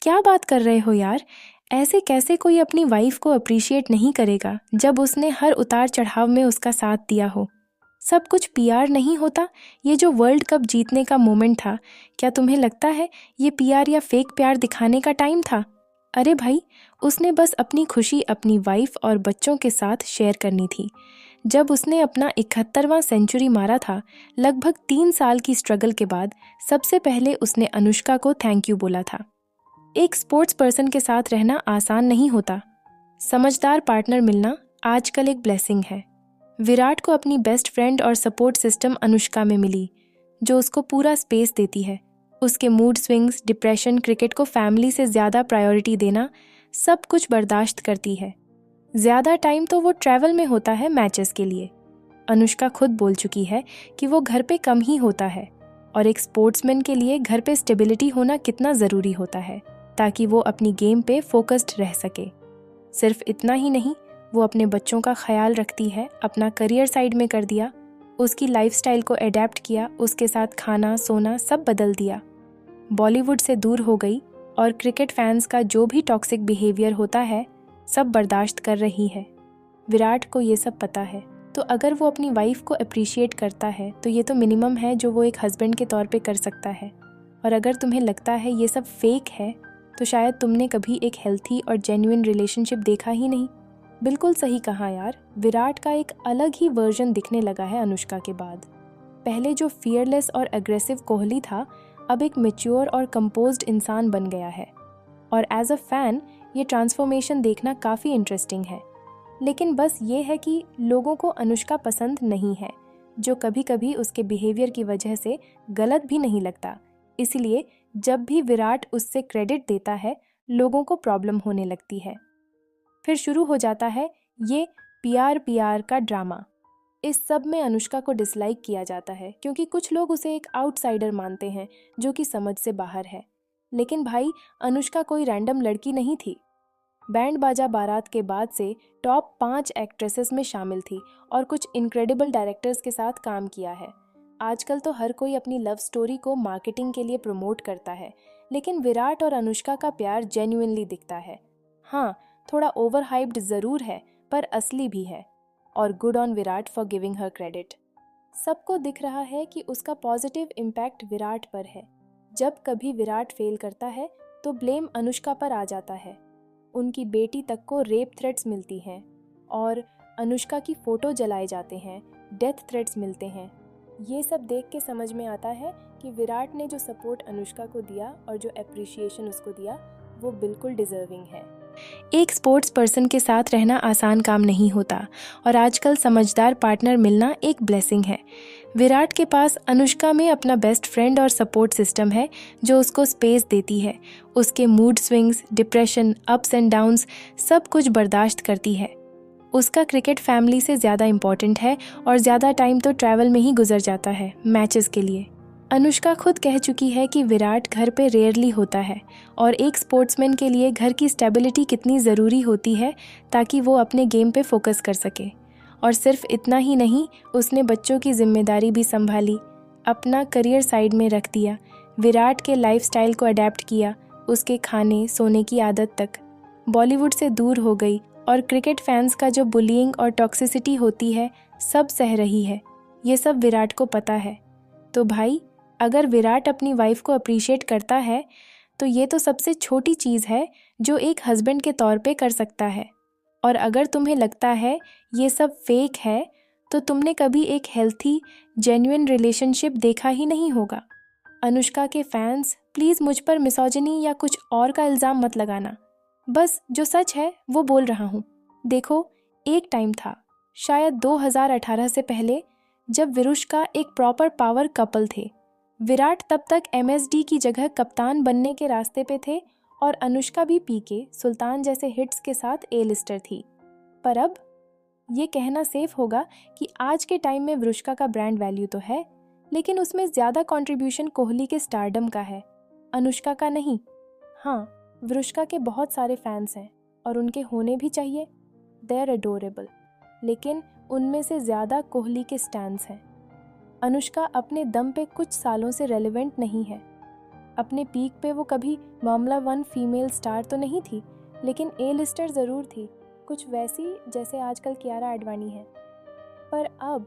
क्या बात कर रहे हो यार। ऐसे कैसे कोई अपनी वाइफ को अप्रिशिएट नहीं करेगा जब उसने हर उतार चढ़ाव में उसका साथ दिया हो। सब कुछ पीआर नहीं होता। ये जो वर्ल्ड कप जीतने का मोमेंट था, क्या तुम्हें लगता है ये पीआर या फेक प्यार दिखाने का टाइम था? अरे भाई, उसने बस अपनी खुशी अपनी वाइफ और बच्चों के साथ शेयर करनी थी। जब उसने अपना 71वां सेंचुरी मारा था, लगभग 3 साल की स्ट्रगल के बाद, सबसे पहले उसने अनुष्का को थैंक यू बोला था। एक स्पोर्ट्स पर्सन के साथ रहना आसान नहीं होता। समझदार पार्टनर मिलना आजकल एक ब्लेसिंग है। विराट को अपनी बेस्ट फ्रेंड और सपोर्ट सिस्टम अनुष्का में मिली, जो उसको पूरा स्पेस देती है। उसके मूड स्विंग्स, डिप्रेशन, क्रिकेट को फैमिली से ज़्यादा प्रायोरिटी देना, सब कुछ बर्दाश्त करती है। ज़्यादा टाइम तो वो ट्रैवल में होता है मैचेस के लिए। अनुष्का खुद बोल चुकी है कि वो घर पे कम ही होता है, और एक स्पोर्ट्समैन के लिए घर पे स्टेबिलिटी होना कितना ज़रूरी होता है, ताकि वो अपनी गेम पे फोकस्ड रह सके। सिर्फ इतना ही नहीं, वो अपने बच्चों का ख्याल रखती है, अपना करियर साइड में कर दिया, उसकी लाइफस्टाइल को अडेप्ट किया, उसके साथ खाना सोना सब बदल दिया। बॉलीवुड से दूर हो गई और क्रिकेट फैंस का जो भी टॉक्सिक बिहेवियर होता है सब बर्दाश्त कर रही है। विराट को ये सब पता है, तो अगर वो अपनी वाइफ को अप्रिशिएट करता है तो ये तो मिनिमम है जो वो एक हस्बैंड के तौर पे कर सकता है। और अगर तुम्हें लगता है ये सब फेक है, तो शायद तुमने कभी एक हेल्थी और जेन्युइन रिलेशनशिप देखा ही नहीं। बिल्कुल सही कहा यार, विराट का एक अलग ही वर्जन दिखने लगा है अनुष्का के बाद। पहले जो फियरलेस और अग्रेसिव कोहली था, अब एक मैच्योर और कंपोज्ड इंसान बन गया है। और एज अ फैन ये ट्रांसफॉर्मेशन देखना काफ़ी इंटरेस्टिंग है। लेकिन बस ये है कि लोगों को अनुष्का पसंद नहीं है, जो कभी कभी उसके बिहेवियर की वजह से गलत भी नहीं लगता। इसलिए जब भी विराट उससे क्रेडिट देता है, लोगों को प्रॉब्लम होने लगती है। फिर शुरू हो जाता है ये पीआर का ड्रामा। इस सब में अनुष्का को डिसलाइक किया जाता है, क्योंकि कुछ लोग उसे एक आउटसाइडर मानते हैं जो कि समझ से बाहर है। लेकिन भाई, अनुष्का कोई रैंडम लड़की नहीं थी। बैंड बाजा बारात के बाद से टॉप 5 एक्ट्रेसेस में शामिल थी और कुछ इनक्रेडिबल डायरेक्टर्स के साथ काम किया है। आजकल तो हर कोई अपनी लव स्टोरी को मार्केटिंग के लिए प्रमोट करता है, लेकिन विराट और अनुष्का का प्यार जेन्युइनली दिखता है। हाँ, थोड़ा ओवर हाइप्ड ज़रूर है, पर असली भी है। और good on Virat for giving her credit. सबको दिख रहा है कि उसका पॉजिटिव इम्पैक्ट विराट पर है। जब कभी विराट फेल करता है तो ब्लेम अनुष्का पर आ जाता है। उनकी बेटी तक को रेप थ्रेट्स मिलती हैं और अनुष्का की फ़ोटो जलाए जाते हैं, डेथ थ्रेट्स मिलते हैं। ये सब देख के समझ में आता है कि विराट ने जो सपोर्ट अनुष्का को दिया और जो अप्रिशिएशन उसको दिया, वो बिल्कुल डिज़र्विंग है। एक स्पोर्ट्स पर्सन के साथ रहना आसान काम नहीं होता, और आजकल समझदार पार्टनर मिलना एक ब्लेसिंग है। विराट के पास अनुष्का में अपना बेस्ट फ्रेंड और सपोर्ट सिस्टम है, जो उसको स्पेस देती है। उसके mood swings, depression, ups and downs सब कुछ बर्दाश्त करती है। उसका क्रिकेट फैमिली से ज़्यादा इम्पॉर्टेंट है और ज़्यादा टाइम तो ट्रैवल में ही गुजर जाता है मैचेस के लिए। अनुष्का खुद कह चुकी है कि विराट घर पे रेयरली होता है, और एक स्पोर्ट्समैन के लिए घर की स्टेबिलिटी कितनी ज़रूरी होती है ताकि वो अपने गेम पे फोकस कर सके। और सिर्फ इतना ही नहीं, उसने बच्चों की जिम्मेदारी भी संभाली, अपना करियर साइड में रख दिया, विराट के लाइफस्टाइल को अडेप्ट किया, उसके खाने सोने की आदत तक। बॉलीवुड से दूर हो गई और क्रिकेट फैंस का जो बुलिंग और टॉक्सिसिटी होती है सब सह रही है। ये सब विराट को पता है। तो भाई, अगर विराट अपनी वाइफ को अप्रिशिएट करता है, तो ये तो सबसे छोटी चीज़ है जो एक हस्बैंड के तौर पे कर सकता है। और अगर तुम्हें लगता है ये सब फेक है, तो तुमने कभी एक हेल्थी जेन्युइन रिलेशनशिप देखा ही नहीं होगा। अनुष्का के फैंस, प्लीज़ मुझ पर मिसोजिनी या कुछ और का इल्ज़ाम मत लगाना। बस जो सच है वो बोल रहा हूँ। देखो, एक टाइम था, शायद 2018 से पहले, जब विरुष्का एक प्रॉपर पावर कपल थे। विराट तब तक MSD की जगह कप्तान बनने के रास्ते पे थे, और अनुष्का भी पीके, सुल्तान जैसे हिट्स के साथ ए लिस्टर थी। पर अब ये कहना सेफ होगा कि आज के टाइम में विरुष्का का ब्रांड वैल्यू तो है, लेकिन उसमें ज़्यादा कंट्रीब्यूशन कोहली के स्टारडम का है, अनुष्का का नहीं। हाँ, विरुष्का के बहुत सारे फैंस हैं और उनके होने भी चाहिए, दे आर अडोरेबल, लेकिन उनमें से ज़्यादा कोहली के स्टैंस हैं। अनुष्का अपने दम पे कुछ सालों से रेलेवेंट नहीं है। अपने पीक पे वो कभी मामला 1 फीमेल स्टार तो नहीं थी, लेकिन ए लिस्टर ज़रूर थी, कुछ वैसी जैसे आजकल कियारा आडवाणी है। पर अब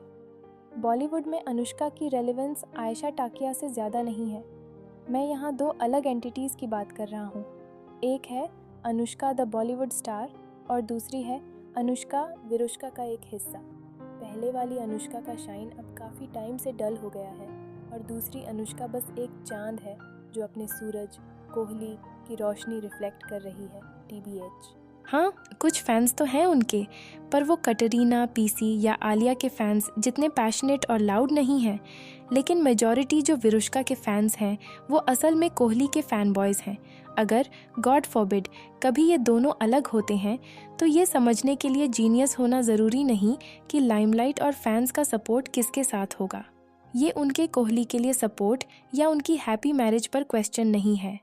बॉलीवुड में अनुष्का की रेलेवेंस आयशा टाकिया से ज़्यादा नहीं है। मैं यहाँ 2 अलग एंटिटीज़ की बात कर रहा हूँ। एक है अनुष्का द बॉलीवुड स्टार और दूसरी है अनुष्का विरुष्का का एक हिस्सा। पहले वाली अनुष्का का शाइन अब काफ़ी टाइम से डल हो गया है और दूसरी अनुष्का बस एक चांद है जो अपने सूरज कोहली की रोशनी रिफ्लेक्ट कर रही है। TBH। हाँ, कुछ फैंस तो हैं उनके, पर वो कटरीना, पीसी या आलिया के फैंस जितने पैशनेट और लाउड नहीं हैं। लेकिन मेजॉरिटी जो विरुष्का के फैंस हैं वो असल में कोहली के फ़ैन बॉयज़ हैं। अगर गॉड फॉरबिड कभी ये दोनों अलग होते हैं तो ये समझने के लिए जीनियस होना ज़रूरी नहीं कि लाइमलाइट और फैंस का सपोर्ट किसके साथ होगा। ये उनके कोहली के लिए सपोर्ट या उनकी हैप्पी मैरिज पर क्वेश्चन नहीं है।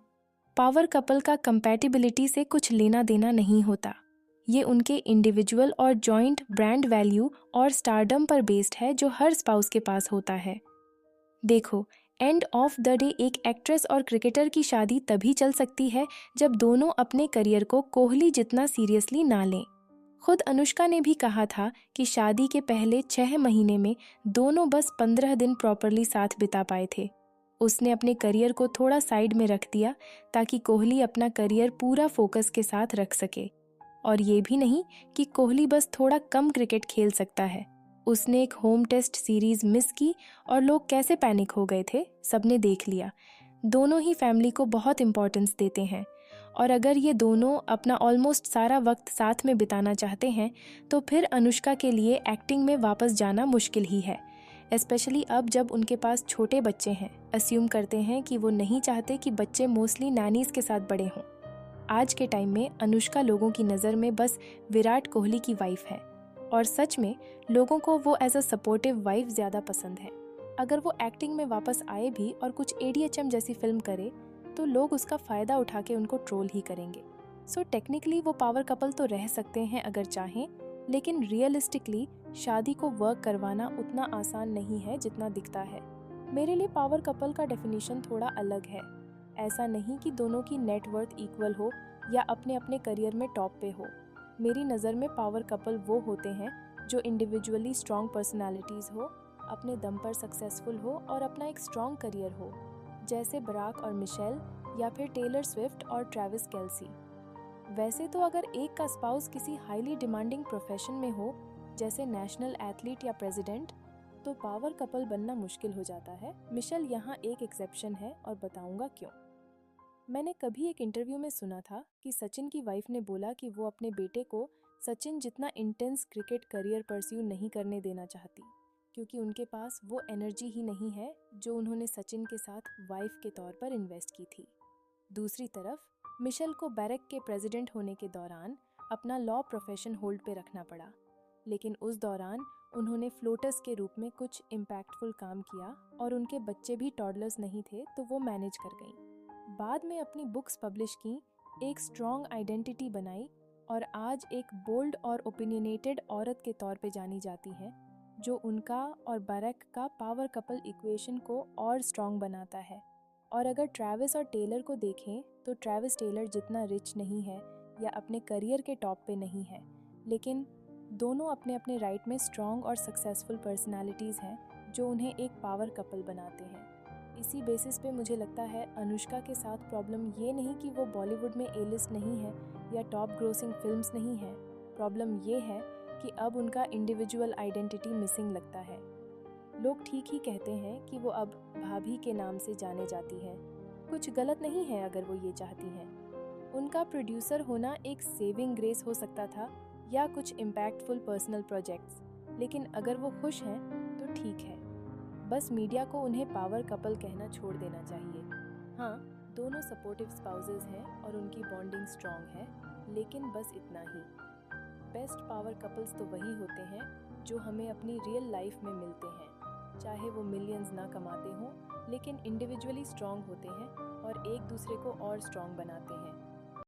पावर कपल का कंपैटिबिलिटी से कुछ लेना देना नहीं होता। ये उनके इंडिविजुअल और जॉइंट ब्रांड वैल्यू और स्टारडम पर बेस्ड है जो हर स्पाउस के पास होता है। देखो, एंड ऑफ द डे एक एक्ट्रेस और क्रिकेटर की शादी तभी चल सकती है जब दोनों अपने करियर को कोहली जितना सीरियसली ना लें। खुद अनुष्का ने भी कहा था कि शादी के पहले 6 महीने में दोनों बस 15 दिन प्रॉपरली साथ बिता पाए थे। उसने अपने करियर को थोड़ा साइड में रख दिया ताकि कोहली अपना करियर पूरा फोकस के साथ रख सके। और ये भी नहीं कि कोहली बस थोड़ा कम क्रिकेट खेल सकता है। उसने एक होम टेस्ट सीरीज मिस की और लोग कैसे पैनिक हो गए थे सबने देख लिया। दोनों ही फैमिली को बहुत इम्पोर्टेंस देते हैं और अगर ये दोनों अपना ऑलमोस्ट सारा वक्त साथ में बिताना चाहते हैं तो फिर अनुष्का के लिए एक्टिंग में वापस जाना मुश्किल ही है, स्पेशली अब जब उनके पास छोटे बच्चे हैं। अस्यूम करते हैं कि वो नहीं चाहते कि बच्चे मोस्टली नैनीज के साथ बड़े हों। आज के टाइम में अनुष्का लोगों की नज़र में बस विराट कोहली की वाइफ है और सच में लोगों को वो एज अ सपोर्टिव वाइफ ज़्यादा पसंद है। अगर वो एक्टिंग में वापस आए भी और कुछ ADHM जैसी फिल्म करे तो लोग उसका फ़ायदा उठा के उनको ट्रोल ही करेंगे। सो टेक्निकली वो पावर कपल तो रह सकते हैं अगर चाहें, लेकिन रियलिस्टिकली शादी को वर्क करवाना उतना आसान नहीं है जितना दिखता है। मेरे लिए पावर कपल का डेफिनेशन थोड़ा अलग है। ऐसा नहीं कि दोनों की नेटवर्थ इक्वल हो या अपने अपने करियर में टॉप पे हो। मेरी नज़र में पावर कपल वो होते हैं जो इंडिविजुअली स्ट्रॉन्ग पर्सनालिटीज़ हो, अपने दम पर सक्सेसफुल हो और अपना एक स्ट्रॉन्ग करियर हो, जैसे बराक और मिशेल या फिर टेलर स्विफ्ट और ट्रेविस केल्सी। वैसे तो अगर एक का स्पाउस किसी हाईली डिमांडिंग प्रोफेशन में हो जैसे नेशनल एथलीट या प्रेसिडेंट, तो पावर कपल बनना मुश्किल हो जाता है। मिशेल यहाँ एक एक्सेप्शन है और बताऊंगा क्यों। मैंने कभी एक इंटरव्यू में सुना था कि सचिन की वाइफ ने बोला कि वो अपने बेटे को सचिन जितना इंटेंस क्रिकेट करियर परस्यू नहीं करने देना चाहती, क्योंकि उनके पास वो एनर्जी ही नहीं है जो उन्होंने सचिन के साथ वाइफ के तौर पर इन्वेस्ट की थी। दूसरी तरफ मिशेल को बैरक के प्रेसिडेंट होने के दौरान अपना लॉ प्रोफेशन होल्ड पे रखना पड़ा, लेकिन उस दौरान उन्होंने फ्लोटर्स के रूप में कुछ इम्पैक्टफुल काम किया और उनके बच्चे भी टॉडलर्स नहीं थे तो वो मैनेज कर गईं। बाद में अपनी बुक्स पब्लिश की, एक स्ट्रॉन्ग आइडेंटिटी बनाई और आज एक बोल्ड और ओपिनियनेटेड औरत के तौर पे जानी जाती हैं, जो उनका और बैरक का पावर कपल इक्वेशन को और स्ट्रॉन्ग बनाता है। और अगर ट्रेविस और टेलर को देखें तो ट्रेविस टेलर जितना रिच नहीं है या अपने करियर के टॉप पे नहीं है, लेकिन दोनों अपने अपने राइट में स्ट्रॉन्ग और सक्सेसफुल पर्सनालिटीज़ हैं जो उन्हें एक पावर कपल बनाते हैं। इसी बेसिस पे मुझे लगता है अनुष्का के साथ प्रॉब्लम ये नहीं कि वो बॉलीवुड में A-लिस्ट नहीं है या टॉप ग्रोसिंग फिल्म्स नहीं है। प्रॉब्लम ये है कि अब उनका इंडिविजुअल आइडेंटिटी मिसिंग लगता है। लोग ठीक ही कहते हैं कि वो अब भाभी के नाम से जाने जाती है। कुछ गलत नहीं है अगर वो ये चाहती हैं। उनका प्रोड्यूसर होना एक सेविंग ग्रेस हो सकता था या कुछ इम्पैक्टफुल पर्सनल प्रोजेक्ट्स, लेकिन अगर वो खुश हैं तो ठीक है। बस मीडिया को उन्हें पावर कपल कहना छोड़ देना चाहिए। हाँ, दोनों सपोर्टिव स्पाउसेस हैं और उनकी बॉन्डिंग स्ट्रॉन्ग है, लेकिन बस इतना ही। बेस्ट पावर कपल्स तो वही होते हैं जो हमें अपनी रियल लाइफ में मिलते हैं, चाहे वो मिलियंस ना कमाते हों, लेकिन इंडिविजुअली स्ट्रॉन्ग होते हैं और एक दूसरे को और स्ट्रॉन्ग बनाते हैं।